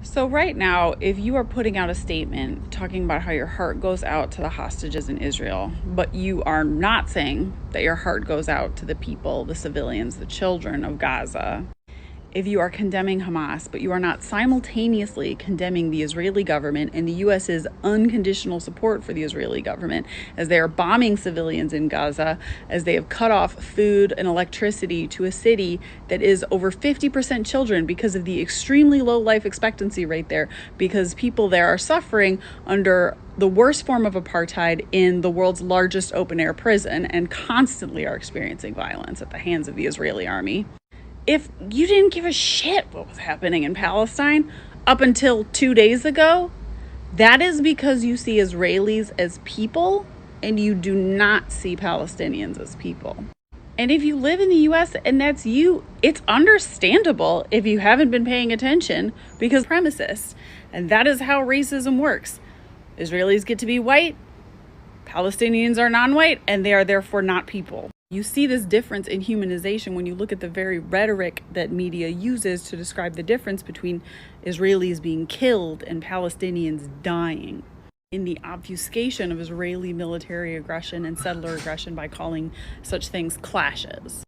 So right now, if you are putting out a statement talking about how your heart goes out to the hostages in Israel, but you are not saying that your heart goes out to the people, the civilians, the children of Gaza, if you are condemning Hamas, but you are not simultaneously condemning the Israeli government and the US's unconditional support for the Israeli government as they are bombing civilians in Gaza, as they have cut off food and electricity to a city that is over 50% children because of the extremely low life expectancy rate there, because people there are suffering under the worst form of apartheid in the world's largest open-air prison and constantly are experiencing violence at the hands of the Israeli army. If you didn't give a shit what was happening in Palestine up until 2 days ago, that is because you see Israelis as people and you do not see Palestinians as people. And if you live in the US and that's you, it's understandable if you haven't been paying attention, because supremacists, and that is how racism works. Israelis get to be white, Palestinians are non-white, and they are therefore not people. You see this difference in humanization when you look at the very rhetoric that media uses to describe the difference between Israelis being killed and Palestinians dying, in the obfuscation of Israeli military aggression and settler aggression by calling such things clashes.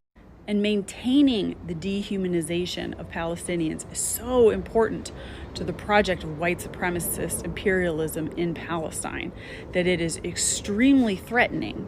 And maintaining the dehumanization of Palestinians is so important to the project of white supremacist imperialism in Palestine that it is extremely threatening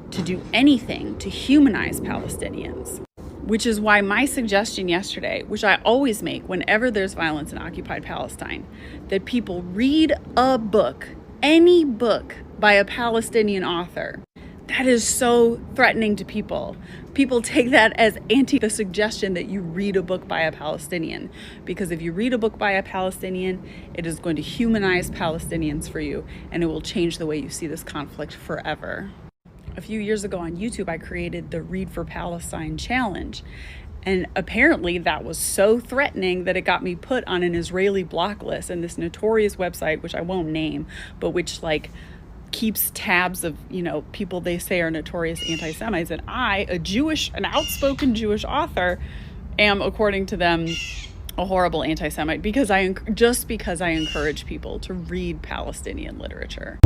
to do anything to humanize Palestinians. Which is why my suggestion yesterday, which I always make whenever there's violence in occupied Palestine, that people read a book, any book by a Palestinian author. That is so threatening to people. People take that as the suggestion that you read a book by a Palestinian. Because if you read a book by a Palestinian, it is going to humanize Palestinians for you, and it will change the way you see this conflict forever. A few years ago on YouTube, I created the Read for Palestine challenge. And apparently that was so threatening that it got me put on an Israeli block list, and this notorious website, which I won't name, but which keeps tabs of, people they say are notorious anti-Semites. And I, an outspoken Jewish author, am, according to them, a horrible anti-Semite because I encourage people to read Palestinian literature.